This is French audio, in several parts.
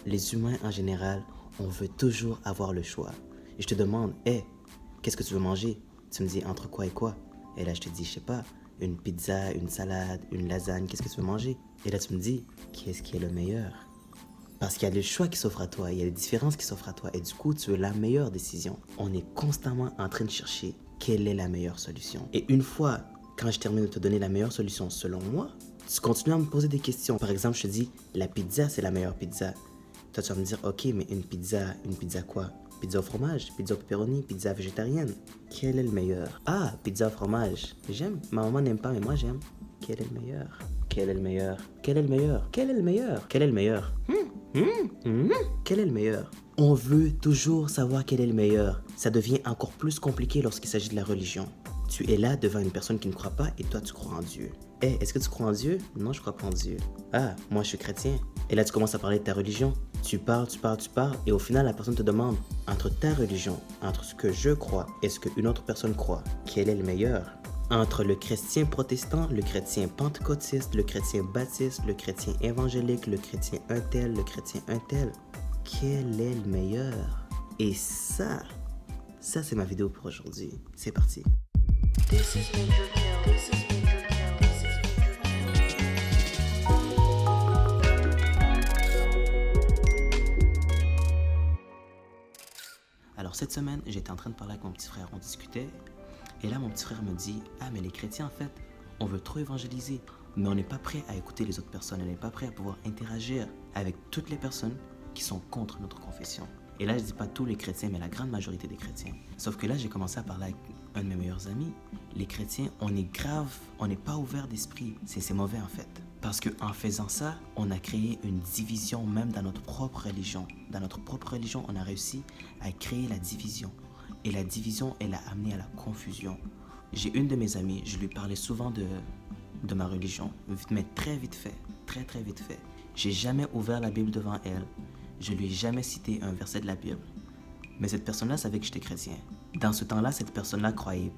les humains en général, on veut toujours avoir le choix. Et je te demande, hey, qu'est-ce que tu veux manger? Tu me dis entre quoi et quoi? Et là, je te dis, je sais pas, une pizza, une salade, une lasagne, qu'est-ce que tu veux manger? Et là, tu me dis, qu'est-ce qui est le meilleur? Parce qu'il y a le choix qui s'offre à toi, il y a les différences qui s'offrent à toi. Et du coup, tu veux la meilleure décision. On est constamment en train de chercher quelle est la meilleure solution. Et une fois, quand je termine de te donner la meilleure solution selon moi, tu continues à me poser des questions. Par exemple, je te dis, la pizza, c'est la meilleure pizza. Toi, tu vas me dire, ok, mais une pizza quoi? Pizza au fromage, pizza au pepperoni, pizza végétarienne. Quel est le meilleur? Ah, pizza au fromage. J'aime. Ma maman n'aime pas, mais moi j'aime. Quel est le meilleur? Quel est le meilleur? Quel est le meilleur? Quel est le meilleur? Quel est le meilleur? Quel est le meilleur? On veut toujours savoir quel est le meilleur. Ça devient encore plus compliqué lorsqu'il s'agit de la religion. Tu es là devant une personne qui ne croit pas et toi tu crois en Dieu. Hey, est-ce que tu crois en Dieu? Non, je crois pas en Dieu. Ah, moi je suis chrétien. Et là tu commences à parler de ta religion. Tu parles et au final la personne te demande entre ta religion, entre ce que je crois et ce qu'une autre personne croit, quel est le meilleur? Entre le chrétien protestant, le chrétien pentecôtiste, le chrétien baptiste, le chrétien évangélique, le chrétien un tel, le chrétien un tel, quel est le meilleur? Et ça c'est ma vidéo pour aujourd'hui. C'est parti. This is Major Kill. This is Major Kill. This is Major Alors cette semaine, j'étais en train de parler avec mon petit frère, on discutait, et là mon petit frère me dit « Ah mais les chrétiens en fait, on veut trop évangéliser, mais on n'est pas prêt à écouter les autres personnes, on n'est pas prêt à pouvoir interagir avec toutes les personnes qui sont contre notre confession. » Et là je dis pas tous les chrétiens, mais la grande majorité des chrétiens. Sauf que là j'ai commencé à parler avec un de mes meilleurs amis. Les chrétiens, on est grave, on n'est pas ouvert d'esprit, c'est mauvais en fait. Parce qu'en faisant ça, on a créé une division même dans notre propre religion. Dans notre propre religion, on a réussi à créer la division. Et la division, elle a amené à la confusion. J'ai une de mes amies, je lui parlais souvent de ma religion, mais très vite fait, très vite fait. J'ai jamais ouvert la Bible devant elle. Je lui ai jamais cité un verset de la Bible. Mais cette personne-là savait que j'étais chrétien. Dans ce temps-là, cette personne-là croyait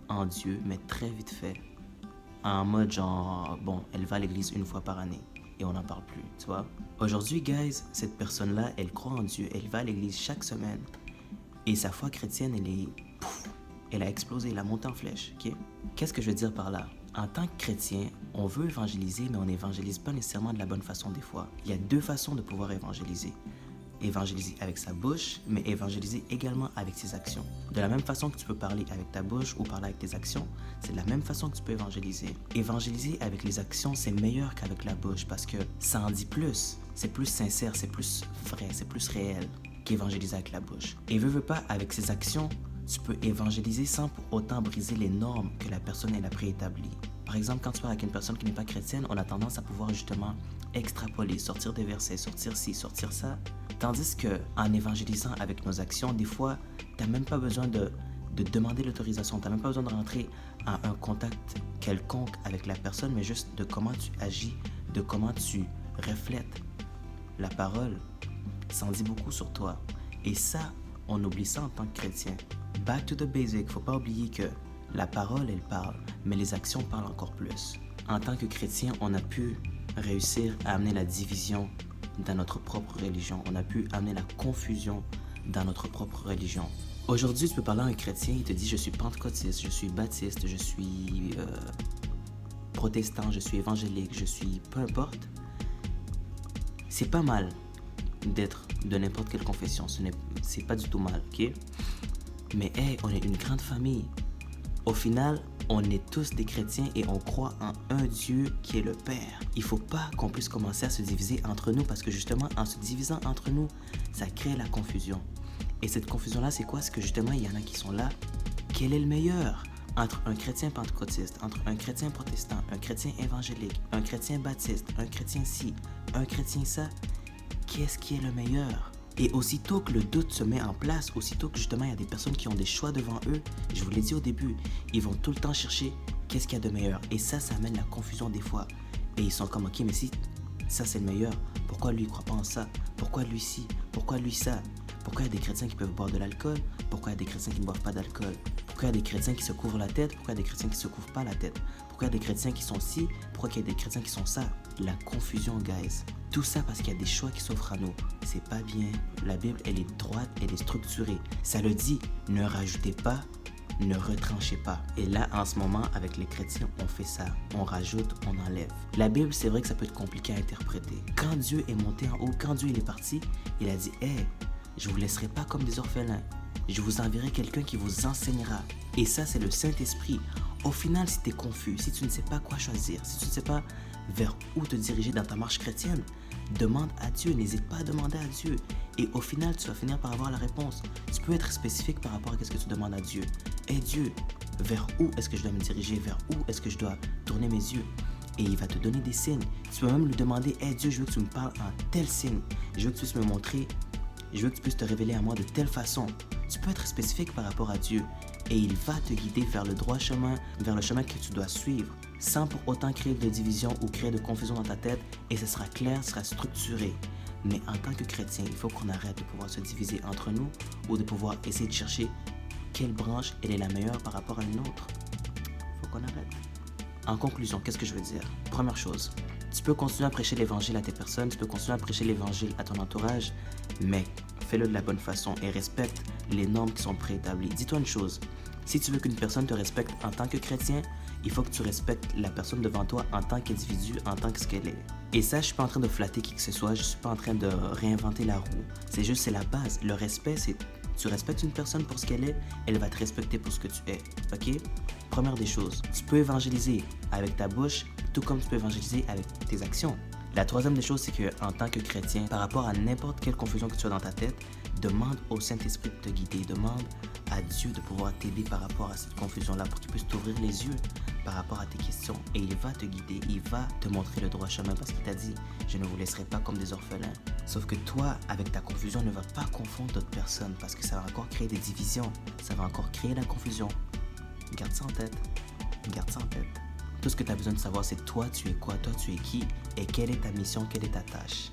en Dieu, mais très vite fait. En mode genre, bon, elle va à l'église une fois par année et on n'en parle plus, tu vois. Aujourd'hui, guys, cette personne-là, elle croit en Dieu, elle va à l'église chaque semaine et sa foi chrétienne, elle a explosé, elle a monté en flèche, ok? Qu'est-ce que je veux dire par là? En tant que chrétien, on veut évangéliser, mais on n'évangélise pas nécessairement de la bonne façon des fois. Il y a deux façons de pouvoir évangéliser. Évangéliser avec sa bouche, mais évangéliser également avec ses actions. De la même façon que tu peux parler avec ta bouche ou parler avec tes actions, c'est de la même façon que tu peux évangéliser. Évangéliser avec les actions, c'est meilleur qu'avec la bouche parce que ça en dit plus. C'est plus sincère, c'est plus vrai, c'est plus réel qu'évangéliser avec la bouche. Et veux pas, avec ses actions, tu peux évangéliser sans pour autant briser les normes que la personne elle a préétablies. Par exemple, quand tu parles avec une personne qui n'est pas chrétienne, on a tendance à pouvoir justement extrapoler, sortir des versets, sortir ci, sortir ça. Tandis qu'en évangélisant avec nos actions, des fois, tu n'as même pas besoin de demander l'autorisation, tu n'as même pas besoin de rentrer en un contact quelconque avec la personne, mais juste de comment tu agis, de comment tu reflètes la parole. Ça en dit beaucoup sur toi. Et ça, on oublie ça en tant que chrétien. Back to the basic, faut pas oublier que la parole, elle parle, mais les actions parlent encore plus. En tant que chrétien, on a pu réussir à amener la division dans notre propre religion. On a pu amener la confusion dans notre propre religion. Aujourd'hui, tu peux parler à un chrétien, il te dit « Je suis pentecôtiste, je suis baptiste, je suis protestant, je suis évangélique, je suis peu importe. » C'est pas mal d'être de n'importe quelle confession. C'est pas du tout mal, ok? Mais hey, on est une grande famille. Au final, on est tous des chrétiens et on croit en un Dieu qui est le Père. Il faut pas qu'on puisse commencer à se diviser entre nous parce que justement, en se divisant entre nous, ça crée la confusion. Et cette confusion-là, c'est quoi? C'est que justement, il y en a qui sont là. Quel est le meilleur entre un chrétien pentecôtiste, entre un chrétien protestant, un chrétien évangélique, un chrétien baptiste, un chrétien ci, un chrétien ça? Qu'est-ce qui est le meilleur? Et aussitôt que le doute se met en place, aussitôt que justement il y a des personnes qui ont des choix devant eux, je vous l'ai dit au début, ils vont tout le temps chercher qu'est-ce qu'il y a de meilleur. Et ça amène la confusion des fois. Et ils sont comme, ok, mais si ça c'est le meilleur, pourquoi lui il croit pas en ça? Pourquoi lui ci? Pourquoi lui ça? Pourquoi il y a des chrétiens qui peuvent boire de l'alcool? Pourquoi il y a des chrétiens qui ne boivent pas d'alcool? Pourquoi il y a des chrétiens qui se couvrent la tête? Pourquoi il y a des chrétiens qui se couvrent pas la tête? Pourquoi il y a des chrétiens qui sont ci? Pourquoi il y a des chrétiens qui sont ça? La confusion, guys. Tout ça parce qu'il y a des choix qui s'offrent à nous. C'est pas bien. La Bible, elle est droite, elle est structurée. Ça le dit, ne rajoutez pas, ne retranchez pas. Et là, en ce moment, avec les chrétiens, on fait ça. On rajoute, on enlève. La Bible, c'est vrai que ça peut être compliqué à interpréter. Quand Dieu est monté en haut, quand Dieu il est parti, il a dit, « Hey, je vous laisserai pas comme des orphelins. Je vous enverrai quelqu'un qui vous enseignera. » Et ça, c'est le Saint-Esprit. Au final, si tu es confus, si tu ne sais pas quoi choisir, si tu ne sais pas vers où te diriger dans ta marche chrétienne, demande à Dieu, n'hésite pas à demander à Dieu. Et au final, tu vas finir par avoir la réponse. Tu peux être spécifique par rapport à ce que tu demandes à Dieu. Hey Dieu, vers où est-ce que je dois me diriger? Vers où est-ce que je dois tourner mes yeux? Et il va te donner des signes. Tu peux même lui demander, hey Dieu, je veux que tu me parles en tel signe. Je veux que tu puisses me montrer. Je veux que tu puisses te révéler à moi de telle façon. Tu peux être spécifique par rapport à Dieu. Et il va te guider vers le droit chemin, vers le chemin que tu dois suivre, sans pour autant créer de division ou créer de confusion dans ta tête. Et ce sera clair, ce sera structuré. Mais en tant que chrétien, il faut qu'on arrête de pouvoir se diviser entre nous ou de pouvoir essayer de chercher quelle branche elle est la meilleure par rapport à une autre. Il faut qu'on arrête. En conclusion, qu'est-ce que je veux dire? Première chose, tu peux continuer à prêcher l'évangile à tes personnes, tu peux continuer à prêcher l'évangile à ton entourage, mais fais-le de la bonne façon et respecte les normes qui sont préétablies. Dis-toi une chose, si tu veux qu'une personne te respecte en tant que chrétien, il faut que tu respectes la personne devant toi en tant qu'individu, en tant que ce qu'elle est. Et ça, je suis pas en train de flatter qui que ce soit, je suis pas en train de réinventer la roue. C'est juste, c'est la base. Le respect, c'est tu respectes une personne pour ce qu'elle est, elle va te respecter pour ce que tu es. OK? Première des choses, tu peux évangéliser avec ta bouche, tout comme tu peux évangéliser avec tes actions. La troisième des choses, c'est qu'en tant que chrétien, par rapport à n'importe quelle confusion que tu as dans ta tête, demande au Saint-Esprit de te guider, demande à Dieu de pouvoir t'aider par rapport à cette confusion-là pour qu'il puisse t'ouvrir les yeux par rapport à tes questions. Et il va te guider, il va te montrer le droit chemin parce qu'il t'a dit « Je ne vous laisserai pas comme des orphelins ». Sauf que toi, avec ta confusion, ne va pas confondre d'autres personnes parce que ça va encore créer des divisions, ça va encore créer la confusion. Garde ça en tête, garde ça en tête. Tout ce que tu as besoin de savoir, c'est toi, tu es quoi, toi, tu es qui, et quelle est ta mission, quelle est ta tâche.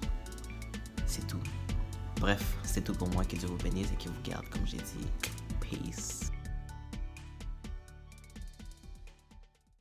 C'est tout. Bref, c'est tout pour moi. Que Dieu vous bénisse et qu'il vous garde, comme j'ai dit. Peace.